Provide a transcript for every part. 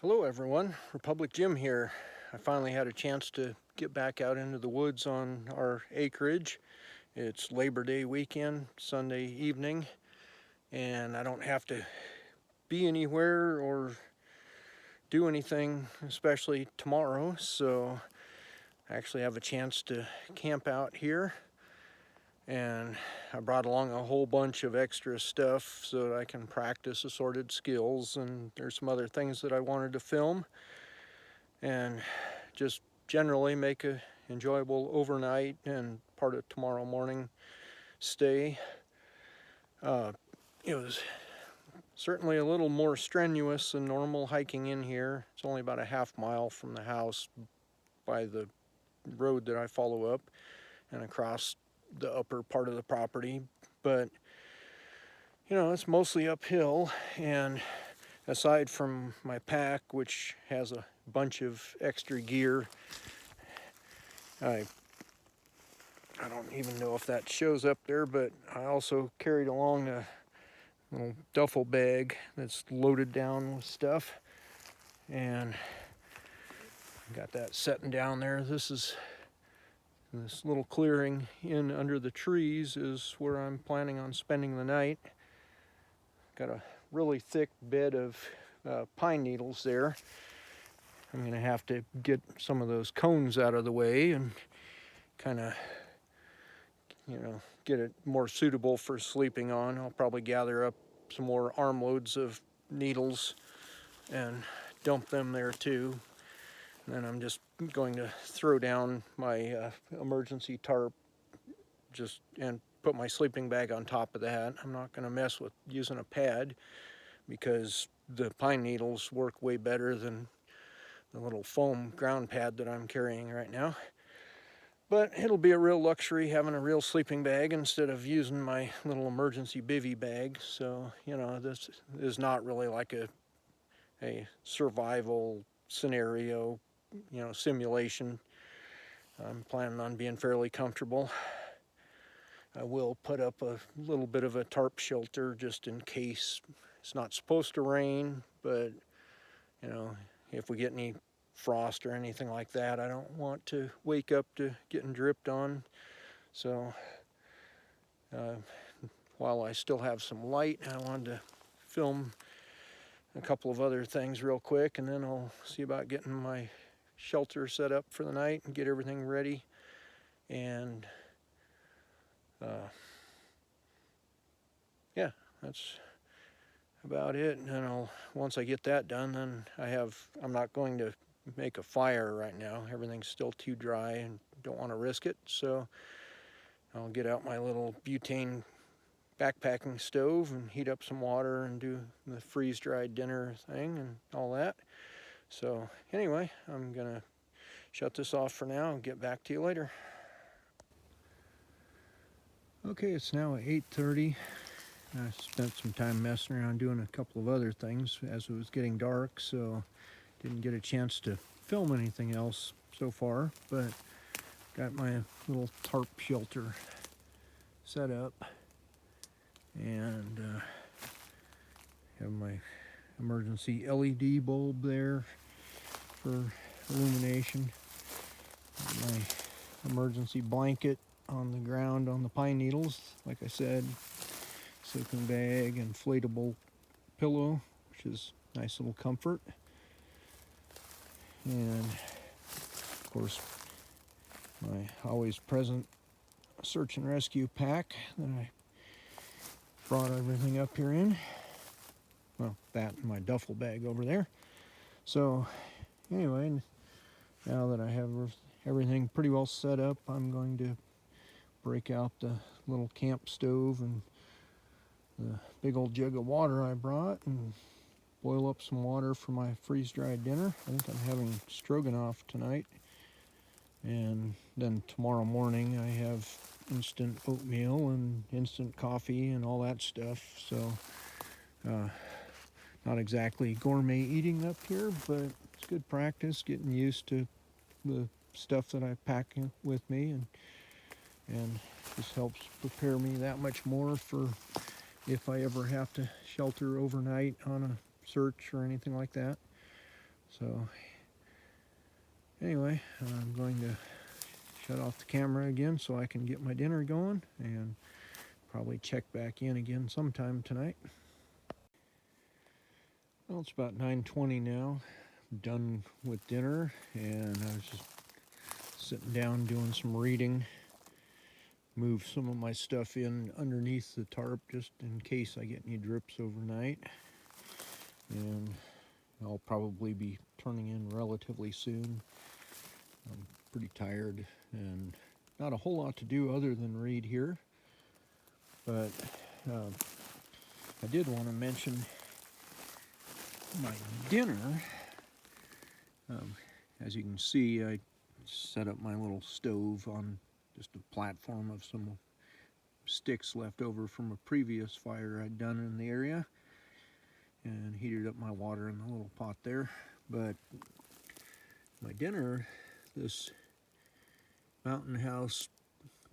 Hello everyone, Republic Jim here. I finally had a chance to get back out into the woods on our acreage. It's Labor Day weekend, Sunday evening, and I don't have to be anywhere or do anything, especially tomorrow, so I actually have a chance to camp out here. And I brought along a whole bunch of extra stuff so that I can practice assorted skills, and there's some other things that I wanted to film and just generally make a enjoyable overnight and part of tomorrow morning stay. Uh, it was certainly a little more strenuous than normal hiking in here. It's only about a half mile from the house by the road that I follow up and across the upper part of the property, but it's mostly uphill. And aside from my pack, which has a bunch of extra gear, I don't even know if that shows up there, but I also carried along a little duffel bag that's loaded down with stuff, and got that setting down there. This little clearing in under the trees is where I'm planning on spending the night. Got a really thick bed of pine needles there. I'm going to have to get some of those cones out of the way and kind of get it more suitable for sleeping on. I'll probably gather up some more armloads of needles and dump them there too. And then I'm just going to throw down my emergency tarp and put my sleeping bag on top of that. I'm not going to mess with using a pad because the pine needles work way better than the little foam ground pad that I'm carrying right now. But it'll be a real luxury having a real sleeping bag instead of using my little emergency bivy bag. So, this is not really like a survival scenario, simulation. I'm planning on being fairly comfortable. I will put up a little bit of a tarp shelter just in case. It's not supposed to rain, but, if we get any frost or anything like that, I don't want to wake up to getting dripped on. So while I still have some light, I wanted to film a couple of other things real quick, and then I'll see about getting my shelter set up for the night and get everything ready. And yeah, that's about it. And then once I get that done, then I'm not going to make a fire right now. Everything's still too dry and don't want to risk it. So I'll get out my little butane backpacking stove and heat up some water and do the freeze-dried dinner thing and all that. So anyway, I'm gonna shut this off for now and get back to you later. Okay, it's now 8:30. I spent some time messing around doing a couple of other things as it was getting dark, so didn't get a chance to film anything else so far, but got my little tarp shelter set up and have my emergency LED bulb there for illumination. My emergency blanket on the ground on the pine needles, like I said, sleeping bag, inflatable pillow, which is nice little comfort. And of course, my always present search and rescue pack that I brought everything up here in. Well, that and my duffel bag over there. So anyway, now that I have everything pretty well set up, I'm going to break out the little camp stove and the big old jug of water I brought and boil up some water for my freeze-dried dinner. I think I'm having stroganoff tonight. And then tomorrow morning I have instant oatmeal and instant coffee and all that stuff. So not exactly gourmet eating up here, but it's good practice getting used to the stuff that I pack with me, and this helps prepare me that much more for if I ever have to shelter overnight on a search or anything like that. So anyway, I'm going to shut off the camera again so I can get my dinner going and probably check back in again sometime tonight. Well, it's about 9:20 now. I'm done with dinner, and I was just sitting down doing some reading. Move some of my stuff in underneath the tarp just in case I get any drips overnight. And I'll probably be turning in relatively soon. I'm pretty tired and not a whole lot to do other than read here. But I did want to mention my dinner. As you can see, I set up my little stove on just a platform of some sticks left over from a previous fire I'd done in the area, and heated up my water in the little pot there. But my dinner, this Mountain House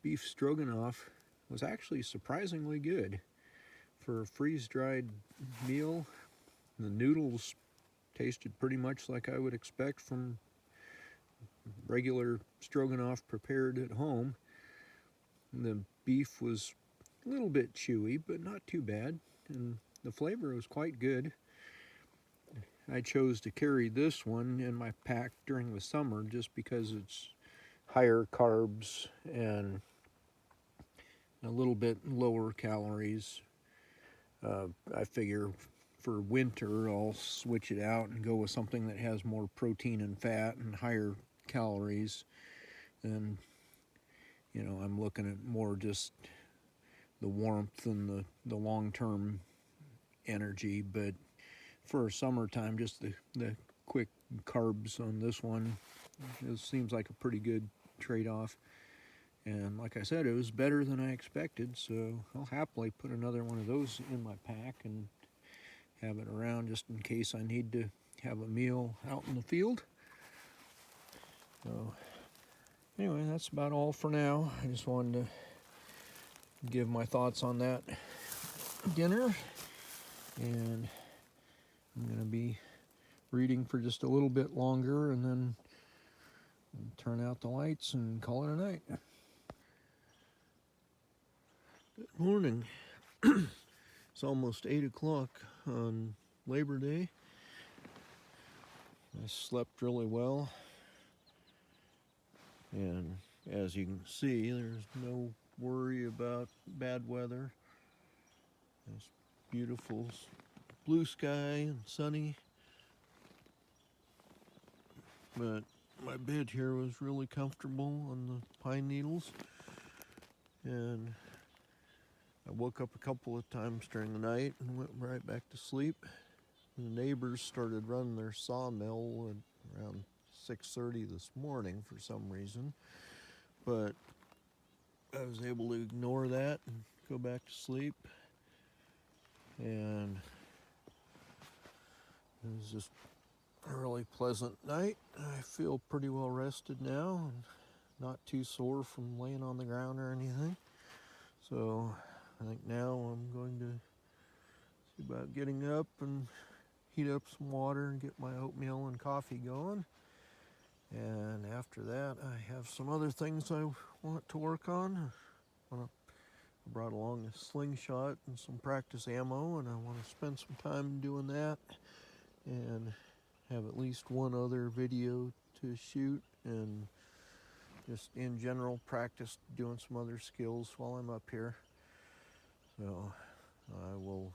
beef stroganoff, was actually surprisingly good for a freeze-dried meal. The noodles tasted pretty much like I would expect from regular stroganoff prepared at home. The beef was a little bit chewy, but not too bad, and the flavor was quite good. I chose to carry this one in my pack during the summer just because it's higher carbs and a little bit lower calories. I figure for winter I'll switch it out and go with something that has more protein and fat and higher calories. And you know, I'm looking at more just the warmth and the long-term energy. But for summertime, just the quick carbs on this one, it seems like a pretty good trade-off. And like I said, it was better than I expected, so I'll happily put another one of those in my pack and have it around just in case I need to have a meal out in the field. So anyway, that's about all for now. I just wanted to give my thoughts on that dinner, and I'm going to be reading for just a little bit longer and then turn out the lights and call it a night. Good morning. It's almost 8 o'clock on Labor Day. I slept really well, and as you can see, there's no worry about bad weather. It's beautiful blue sky and sunny, but my bed here was really comfortable on the pine needles, and I woke up a couple of times during the night and went right back to sleep. The neighbors started running their sawmill at around 6:30 this morning for some reason, but I was able to ignore that and go back to sleep. And it was just a really pleasant night. I feel pretty well rested now and not too sore from laying on the ground or anything. So I think now I'm going to see about getting up and heat up some water and get my oatmeal and coffee going. And after that, I have some other things I want to work on. I brought along a slingshot and some practice ammo, and I want to spend some time doing that and have at least one other video to shoot, and just in general practice doing some other skills while I'm up here. So I will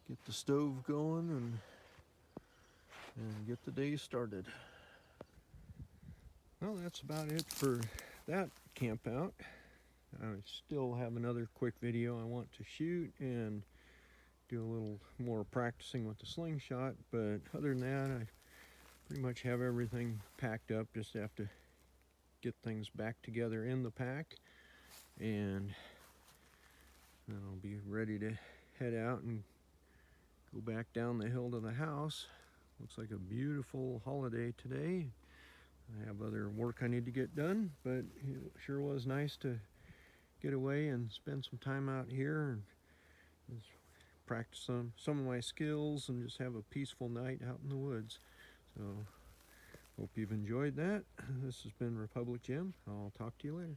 get the stove going and get the day started. Well, that's about it for that camp out. I still have another quick video I want to shoot and do a little more practicing with the slingshot, but other than that, I pretty much have everything packed up. Just have to get things back together in the pack, and then I'll be ready to head out and go back down the hill to the house. Looks like a beautiful holiday today. I have other work I need to get done, but it sure was nice to get away and spend some time out here and just practice some of my skills and just have a peaceful night out in the woods. So, hope you've enjoyed that. This has been Republic Jim. I'll talk to you later.